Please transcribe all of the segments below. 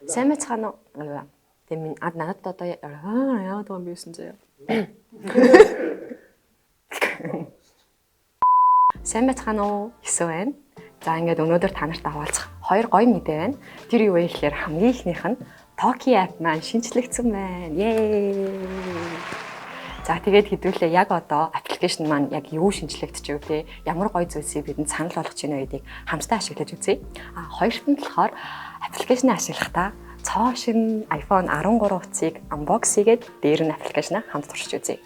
Сайн байцгаана уу? Тэгээ минь надад одоо яагаад байгаа юм бэ гэсэн заяа. Сайн байцгаана уу? Хэсэг байна. За ингээд өнөөдөр та нартай хуваалцах хоёр гоё мэдээ байна. Тэр юу вэ гэхээр хамгийн ихнийх нь Toki app маань шинжлэгдсэн байна. Yay! За тэгээд хэдүүлээ яг одоо аппликейшн маань яг юу шинжлэгдэж вэ те? Ямар гоё зүйлсийг бидэнд санал болгож байна гэдгийг хамтдаа ашиглаж үзье. Хоёрт нь болохоор аппликейшнийг ашиглахдаа цоо шин iPhone 13 утсыг unbox хийгээд дээр нь аппликейшнаа хамт туршиж үзье.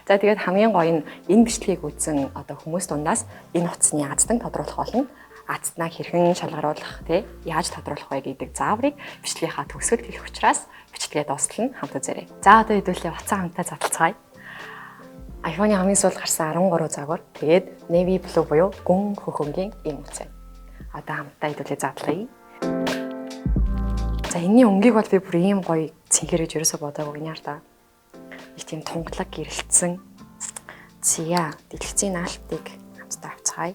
За тэгээд хамгийн гоё нь энэ бичлэгийг үзсэн одоо хүмүүс дундаас энэ утасны аздан тодруулах болно. Азднаа хэрхэн шалгаруулах те яаж тодруулах вэ гэдэг зааврыг бичлэгийнхаа төгсгөлд хэлэх учраас бичлэгээ дуустал нь хамт үзээрэй. За одоо хэдүүлээ утсаа хамтаа задлацгаая. iPhone-ы хамгийн сүүлд гарсан 13 загвар тэгээд navy blue буюу гүн хөхөнгийн ийм утас. Одоо хамтаа хэдүүлээ задлая. За энэний өнгийг бол би бүр ийм гоё цэнхэрэж ерөөсө бодоагүй гинээр та. Их тийм тунгалаг гэрэлтсэн зя дэлгэцийн наалтыг хамтдаа авцгаая.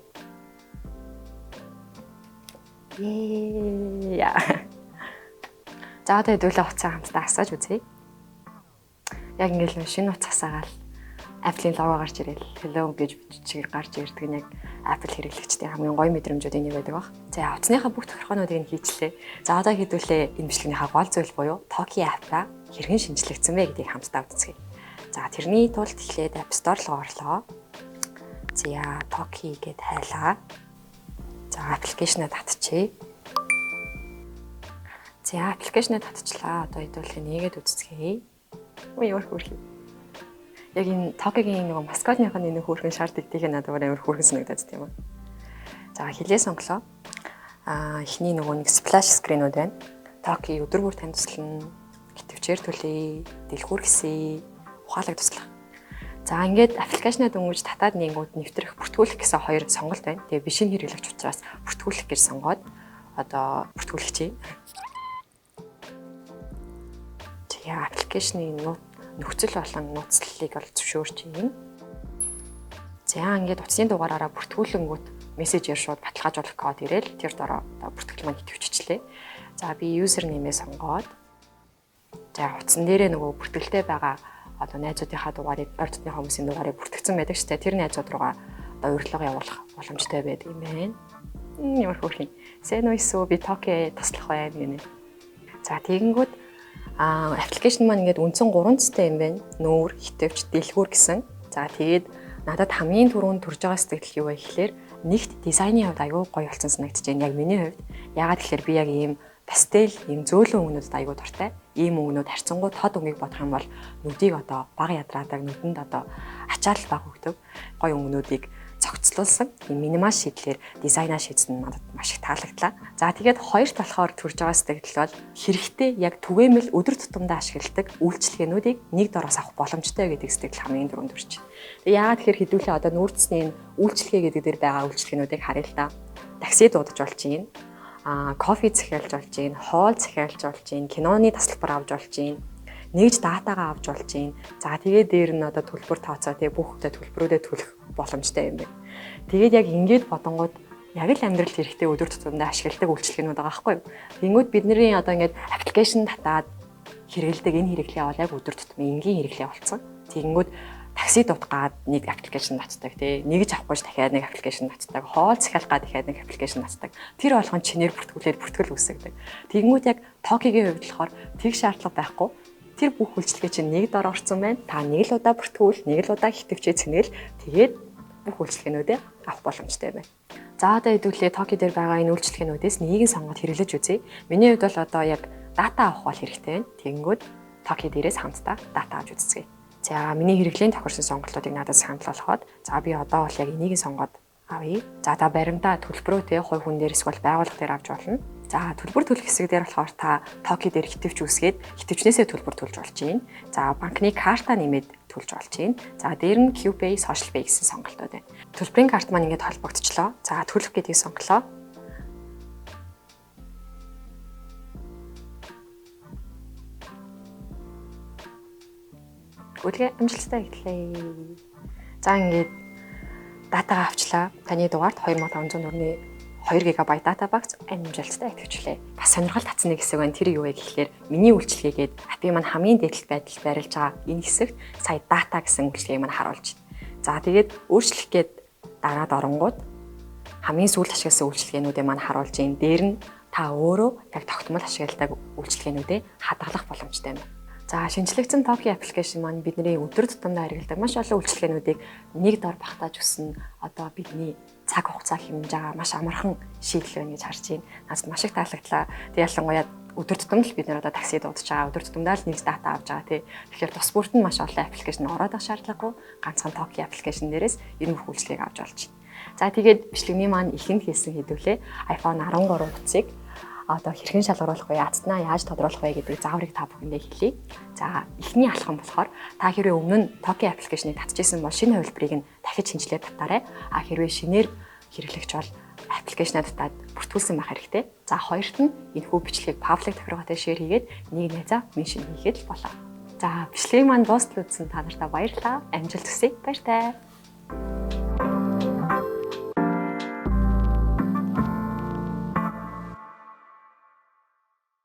За одоо хэдүүлээ утсаа хамтдаа асааж үзье. Яг ингээл шинэ утас асаагаал Apple-ийн лого гарч ирэл hello гэж бичгээр гарч ирдэг нь яг Apple хэрэглэгчдийн хамгийн гоё мэдрэмжүүдийн нэг байдаг баг. За утасныхаа бүх тохиргоонуудыг нь хийчлээ. За одоо хэдүүлээ энэ бичлэгийнхаа гол зүйл буюу Toki app-а хэрхэн шинжлэгдсэн бэ гэдгийг хамтдаа үзье. За тэрний тулд эхлээд App Store руу орлоо. За Toki гэд хайлаа. За аппликейшнээ татчихъя. За аппликейшнээ татчихлаа. Одоо хэдүүлээ нэгээд үзцгээе. Ой өөр хөрхий. Яг энэ Toki-гийн нэг маскотныхын энэ хөөрхөн шар дэгдийг надад амар хөөрхөн санагдаад тийм үү. За хилээ сонглоо. Эхний нөгөө нэг splash screen-ууд байна. Toki өдөр бүр танд туслана. Итгэвчээр төлөе. Дэлгүүр гисэе. Ухаалаг туслах. За ингээд аппликейшнаа дөнгөж татаад нэнгүүд нэвтрэх, бүртгүүлэх гэсэн хоёр сонголт байна. Тэгээ бишийн хэрэглэгч учраас бүртгүүлэх гэж сонгоод одоо бүртгүүлчихье. Тэгээ аппликейшны нөхцөл болон нууцлалыг бол зөвшөөрч юм. За ингээд утасны дугаараараа бүртгүүлэнгүүт мессежээр шууд баталгаажуулах код ирээл тэр дараа одоо бүртгэл маань идэвхжчихлээ. За би username-ээ сонгоод за утсан дээрээ нөгөө бүртгэлтэй байгаа одоо найзуудынхаа дугаарыг, ойртны хүмүүсийн дугаарыг бүртгэгдсэн байдаг шүү дээ. Тэр найзууд руугаа одоо урилга явуулах боломжтой байдаг юм байна. Ямар хөөрхий. Сайн уу эсвэл би Toki туслах байна гэнэ. За тэгэнгүүт аппликейшн маань ингээд үндсэн 3 цэстэй юм байна. Нүүр, хитвч, дэлгүүр гэсэн. За тэгээд надад хамгийн түрүүнд төрж байгаа сэтгэл юу вэ гэхээр нэгт дизайны хувьд аюу гоё болсон санагдаж байна. Яг миний хувьд. Яагаад гэхээр би яг ийм пастел, ийм зөөлөн өнгнүүдэд аюу дуртай. Ийм өнгнүүд харьцангуй тод өнгийг бодох юм бол нүдийг одоо бага ядраадаг, нүдэнд одоо ачаал баг өгдөг гоё өнгнүүдийг цогцлуулсан. Ийм минимал шийдлэр дизайнаа шийдсэн нь надад маш их таалагдлаа. За тэгээд хоёрт болохоор төрж байгаа сэтгэл бол хэрэгтэй яг түгээмэл өдөр тутамдаа ашигладаг үйлчлэгээнүүдийг нэг дороос авах боломжтой гэдэг сэтгэл хамгийн түрүүнд төрж байна. Тэгээд яагаад тэгэхээр хэдүүлээ одоо нүүрцний үйлчлэгээ гэдэг дээр байгаа үйлчлэгээнүүдийг харъя л да. Такси дуудаж болж байна. Кофе захиалж болж байна, хоол захиалж болж байна, киноны тасалбар авч болж байна, нэгж датагаа авч болж байна. За тэгээд дээр нь одоо төлбөр тооцоо тэгээ бүх төлбөрүүдэд төлөх боломжтой юм байна. Тэгээд яг ингэж бодонгууд яг л амьдрал хэрэгтэй өдөр тутамдаа ашигладаг үйлчлэгнүүд байгаа байхгүй юу? Тэнгүүд бидний одоо ингэж аппликейшн татаад хэрэгэлдэг энэ хэрэглээ бол яг өдөр тутмын энгийн хэрэглээ болсон. Тэнгүүд такси дутгаад нэг аппликейшн татдаг тий. Нэгж авахгүй дахиад нэг аппликейшн татдаг. Хоол захиалах га дахиад нэг аппликейшн татдаг. Тэр болгон чинээр бүртгүүлээд бүртгэл үүсгдэг. Тэгэнгүүт яг Toki-гийн хувьд болохоор тэг шаардлага байхгүй. Тэр бүх үйлчлэгээ чинь нэг дор орсон байна. Та нэг л удаа бүртгүүл, нэг л удаа хитвчээ цэнгээл тэгээд бүх үйлчлэгээнүүдээ авах боломжтой байна. За одоо хэдүүлээ Toki дээр байгаа энэ үйлчлэгээнүүдээс нэгийг сонгоод хэрэглэж үзье. Миний хувьд бол одоо яг дата авах бол хэрэгтэй байна. Тэгэнгүүт Toki дээрээс хамтдаа дата авч үзье. За миний хэрэглээнд тохирсон сонголтуудыг надад санал болгоод за би одоо бол яг энийг сонгоод авъя. За та баримтаа төлбөрөө те хувь хүн дээр эсвэл байгууллага дээр авч болно. За төлбөр төлөх хэсэг дээр болохоор та Toki дээр хитвч үүсгээд хитвчнээсээ төлбөр төлж болж байна. За банкны карта нэмээд төлж болж байна. За дээр нь QPay, Social Pay гэсэн сонголтууд байна. Төлбөрийн карт маань ингээд холбогдчихлоо. За төлөх гэдгийг сонголоо. Гүйлгээ амжилттай эхлэе. За ингээд датагаа авчлаа. Таны дугаард 2500 төгрөгийн 2 ГБ дата багц амжилттай идэвхжлээ. Бас сонирхол татсан нэг хэсэг байна. Тэр юу вэ гэхлээр миний үйлчилгээгээд апп маань хамгийн дээдлэх байдлыг барилж байгаа энэ хэсэгт сая дата гэсэн үйлчилгээг маань харуулж байна. За тэгээд өөрчлөх гээд дараад оронгууд хамгийн сүүлд ашигласан үйлчилгээнүүдээ маань харуулж ийн дээр нь та өөрөө яг тогтмол ашигладаг үйлчилгээнүүдэд хадгалах боломжтой юм. За шинжлэгдсэн Toki аппликейшн маань бидний өдөр тутамдаа хэрэглэдэг маш олон үйлчилгээнүүдийг нэг дор багтааж өгсөн одоо бидний цаг хугацаа хэмнэж байгаа маш амархан шийдэл байна гэж харж байна. Надад маш их таалагдлаа. Тэг ялангуяа өдөр тутамд л бид нэр одоо такси дуудаж байгаа. Өдөр тутамдаа л нэг дата авч байгаа тий. Тэгэхээр тус бүрт нь маш олон аппликейшн ороод авах шаардлагагүй. Ганцхан Toki аппликейшн дээрээс энэ бүх үйлчилгээг авч болж байна. За тэгээд бичлэгний маань ихэнд хийсэн хэдүүлээ iPhone 13 утсыг одоо хэрхэн шалгаруулах вэ? Яцнаа яаж тодруулах вэ гэдэг зааврыг та бүхэндээ хэлье. За, эхний алхам болохоор та хэрвээ өмнө нь Toki аппликейшнийг татчихсан бол шинэ хувилбарыг нь дахиж шинжилээд татаарай. Хэрвээ шинээр хэрэглэгч бол аппликейшнаа татаад бүртгүүлсэн байх хэрэгтэй. За, хоёрт нь энэхүү бичлэгийг паблик тохиргоотой шеэр хийгээд нэг найзаа меншн хийгээд л болоо. За, бичлэгийг маань дуустал үзсэн та нартай баярлалаа. Амжилт хүсье. Баяртай.